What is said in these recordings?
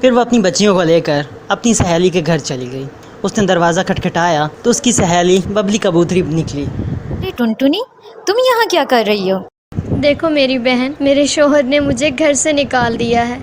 फिर वो अपनी बच्चियों को लेकर अपनी सहेली के घर चली गई। उसने दरवाज़ा खटखटाया तो उसकी सहेली बबली कबूतरी निकली। अरे टुनटुनी, तुम यहाँ क्या कर रही हो? देखो मेरी बहन, मेरे शौहर ने मुझे घर से निकाल दिया है।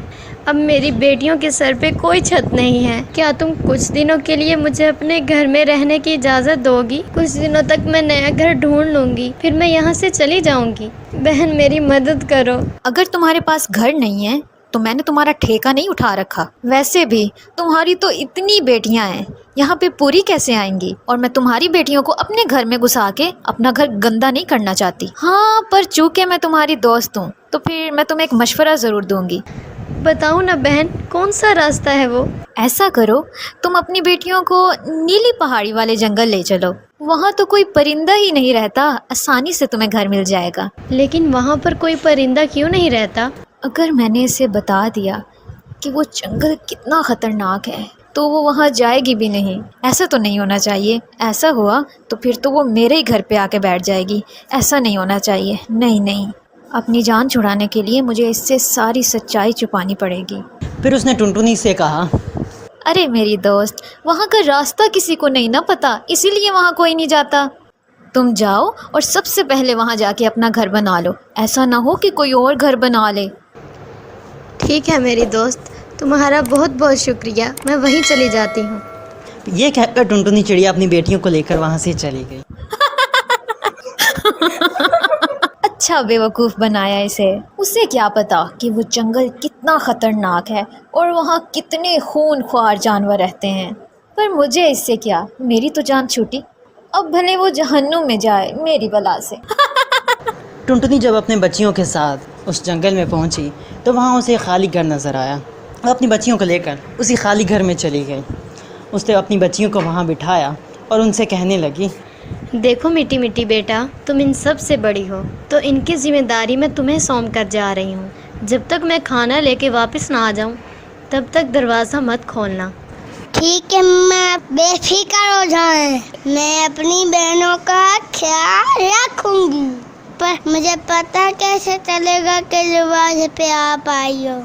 अब मेरी बेटियों के सर पे कोई छत नहीं है। क्या तुम कुछ दिनों के लिए मुझे अपने घर में रहने की इजाज़त दोगी? कुछ दिनों तक मैं नया घर ढूंढ लूँगी, फिर मैं यहाँ से चली जाऊँगी। बहन मेरी मदद करो। अगर तुम्हारे पास घर नहीं है तो मैंने तुम्हारा ठेका नहीं उठा रखा। वैसे भी तुम्हारी तो इतनी बेटियां हैं, यहाँ पे पूरी कैसे आएंगी? और मैं तुम्हारी बेटियों को अपने घर में घुसा के अपना घर गंदा नहीं करना चाहती। हाँ, पर चूँकि मैं तुम्हारी दोस्त हूँ तो फिर मैं तुम्हें एक मशवरा ज़रूर दूंगी। बताओ ना बहन, कौन सा रास्ता है वो? ऐसा करो, तुम अपनी बेटियों को नीली पहाड़ी वाले जंगल ले चलो। वहाँ तो कोई परिंदा ही नहीं रहता, आसानी से तुम्हें घर मिल जाएगा। लेकिन वहाँ पर कोई परिंदा क्यों नहीं रहता? अगर मैंने इसे बता दिया कि वो जंगल कितना ख़तरनाक है तो वो वहाँ जाएगी भी नहीं। ऐसा तो नहीं होना चाहिए। ऐसा हुआ तो फिर तो वो मेरे ही घर पे आके बैठ जाएगी। ऐसा नहीं होना चाहिए। नहीं नहीं, अपनी जान छुड़ाने के लिए मुझे इससे सारी सच्चाई छुपानी पड़ेगी। फिर उसने टुनटुनी से कहा, अरे मेरी दोस्त, वहाँ का रास्ता किसी को नहीं ना पता, इसीलिए वहाँ कोई नहीं जाता। तुम जाओ और सबसे पहले वहाँ जाके अपना घर बना लो। ऐसा ना हो कि कोई और घर बना ले। ठीक है मेरी दोस्त, तुम्हारा बहुत बहुत शुक्रिया। मैं वहीं चली जाती हूँ। ये कहकर टुनटुनी चिड़िया अपनी बेटियों को लेकर वहाँ से चली गई। अच्छा बेवकूफ़ बनाया इसे। उसे क्या पता कि वो जंगल कितना ख़तरनाक है और वहाँ कितने खूनख्वार जानवर रहते हैं। पर मुझे इससे क्या, मेरी तो जान छूटी। अब भले वो जहन्नुम में जाए मेरी बला से। टुनटुनी जब अपने बच्चियों के साथ उस जंगल में पहुंची तो वहाँ उसे खाली घर नज़र आया। वो अपनी बच्चियों को लेकर उसी खाली घर में चली गई। उसने अपनी बच्चियों को वहाँ बिठाया और उनसे कहने लगी, देखो मिट्टी मिट्टी बेटा, तुम इन सब से बड़ी हो तो इनकी जिम्मेदारी मैं तुम्हें सौंप कर जा रही हूँ। जब तक मैं खाना लेके वापस ना आ जाऊँ तब तक दरवाज़ा मत खोलना। ठीक है माँ, बेफिक्र हो जाए। मैं अपनी बहनों का ख्याल रखूंगी। पर मुझे पता कैसे चलेगा कि दरवाजे पे आप आई हो?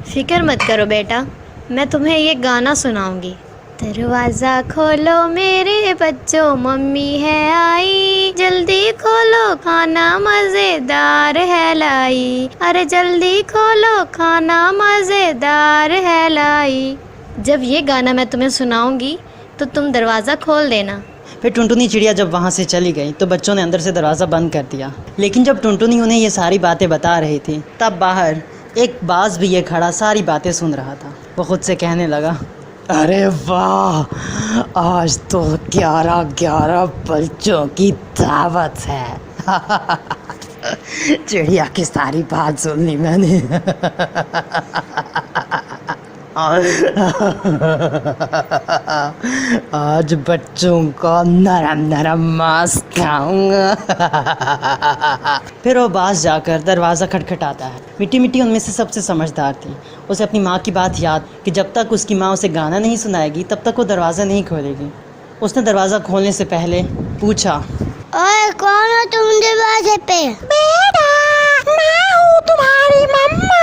फिक्र मत करो बेटा, मैं तुम्हें ये गाना सुनाऊंगी। दरवाज़ा खोलो मेरे बच्चों, मम्मी है आई। जल्दी खोलो खाना मज़ेदार है लाई। अरे जल्दी खोलो खाना मज़ेदार है लाई। जब ये गाना मैं तुम्हें सुनाऊंगी तो तुम दरवाज़ा खोल देना। फिर टुनटुनी चिड़िया जब वहाँ से चली गई तो बच्चों ने अंदर से दरवाज़ा बंद कर दिया। लेकिन जब टुनटुनी उन्हें ये सारी बातें बता रही थी तब बाहर एक बाज भी ये खड़ा सारी बातें सुन रहा था। वो खुद से कहने लगा, अरे वाह, आज तो 11 बच्चों की दावत है। चिड़िया की सारी बात सुन ली मैंने। आज बच्चों का नरम नरम मांस खाऊंगा। फिर वो बाज जाकर दरवाज़ा खटखटाता है। मिट्टी मिट्टी उनमें से सबसे समझदार थी। उसे अपनी माँ की बात याद कि जब तक उसकी माँ उसे गाना नहीं सुनाएगी तब तक वो दरवाज़ा नहीं खोलेगी। उसने दरवाज़ा खोलने से पहले पूछा, ओए कौन हो तुम दरवाजे पे? बेटा, मैं हूँ तुम्हारी मम्मा।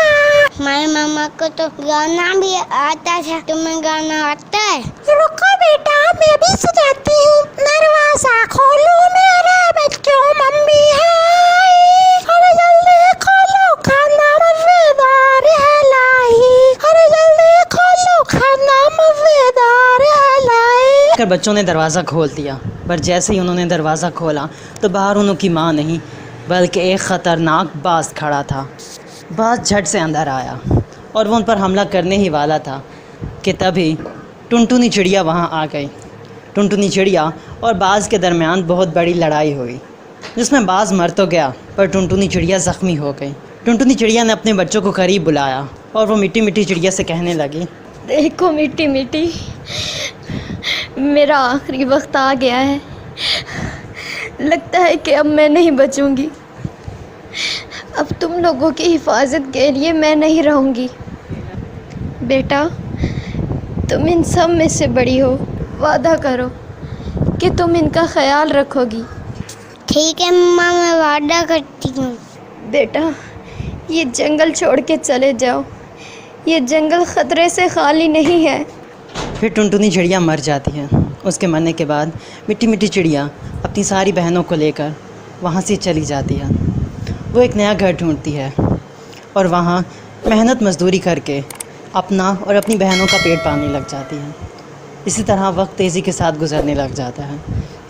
हमारी मम्मा को तो गाना भी आता था, तुम्हें गाना आता है? रुको बेटा, मैं भी सुनाती हूँ। दरवाजा खोलो मेरे बच्चों, मम्मी है आई। अरे जल्दी खोलो खाना मज़ेदार है लाई। अरे जल्दी खोलो खाना मज़ेदार है लाई। कर बच्चों ने दरवाज़ा खोल दिया। पर जैसे ही उन्होंने दरवाज़ा खोला तो बाहर उनकी माँ नहीं बल्कि एक ख़तरनाक बाज खड़ा था। बाज झट से अंदर आया और वो उन पर हमला करने ही वाला था कि तभी टुनटुनी चिड़िया वहाँ आ गई। टुनटुनी चिड़िया और बाज के दरमियान बहुत बड़ी लड़ाई हुई जिसमें बाज मर तो गया पर टुनटुनी चिड़िया ज़ख्मी हो गई। टुनटुनी चिड़िया ने अपने बच्चों को करीब बुलाया और वो मिट्टी मिट्टी चिड़िया से कहने लगी, देखो मिट्टी मिट्टी, मेरा आखिरी वक्त आ गया है। लगता है कि अब मैं नहीं बचूंगी। अब तुम लोगों की हिफाजत के लिए मैं नहीं रहूंगी। बेटा, तुम इन सब में से बड़ी हो, वादा करो कि तुम इनका ख्याल रखोगी। ठीक है मम्मा, मैं वादा करती हूँ। बेटा, ये जंगल छोड़ के चले जाओ। ये जंगल ख़तरे से खाली नहीं है। फिर टुनटुनी चिड़िया मर जाती है। उसके मरने के बाद मिट्टी मिट्टी चिड़िया अपनी सारी बहनों को लेकर वहाँ से चली जाती है। वो एक नया घर ढूंढती है और वहाँ मेहनत मजदूरी करके अपना और अपनी बहनों का पेट पालने लग जाती है। इसी तरह वक्त तेज़ी के साथ गुजरने लग जाता है।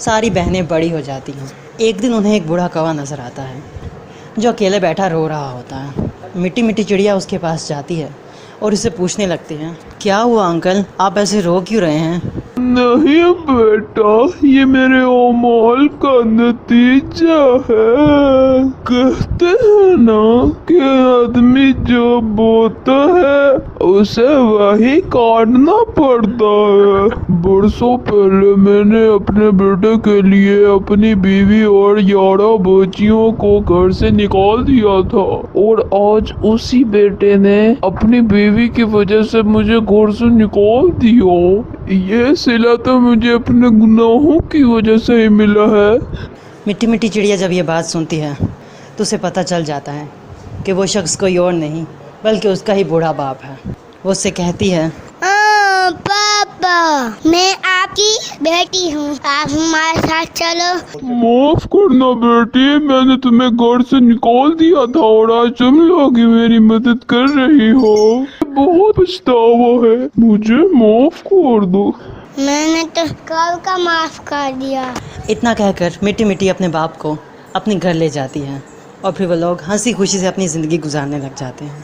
सारी बहनें बड़ी हो जाती हैं। एक दिन उन्हें एक बूढ़ा कौवा नज़र आता है जो अकेले बैठा रो रहा होता है। मिट्टी मिट्टी चिड़िया उसके पास जाती है और उसे पूछने लगती है, क्या हुआ अंकल, आप ऐसे रो क्यों रहे हैं? नहीं बेटा, ये मेरे अमाल का नतीजा है। कहते हैं ना कि आदमी जो बोता है उसे वही काटना पड़ता है। बरसों पहले मैंने अपने बेटे के लिए अपनी बीवी और 11 बच्चियों को घर से निकाल दिया था और आज उसी बेटे ने अपनी बीवी की वजह से मुझे घर से निकाल दिया। ये सिला तो मुझे अपने गुनाहों की वजह से ही मिला है। मिट्टी मिट्टी चिड़िया जब ये बात सुनती है तो उसे पता चल जाता है कि वो शख्स कोई और नहीं बल्कि उसका ही बूढ़ा बाप है। वो उससे कहती है, पापा, मैं आपकी बेटी हूँ, आप हमारे साथ चलो। माफ करना बेटी, मैंने तुम्हें घर से निकाल दिया था और आज तुम लोग ही मेरी मदद कर रही हो। बहुत पछतावा है, मुझे माफ कर दो। मैंने तो कल का माफ कर दिया। इतना कहकर मिट्टी मिट्टी अपने बाप को अपने घर ले जाती है और फिर वो लोग हंसी खुशी से अपनी ज़िंदगी गुजारने लग जाते हैं।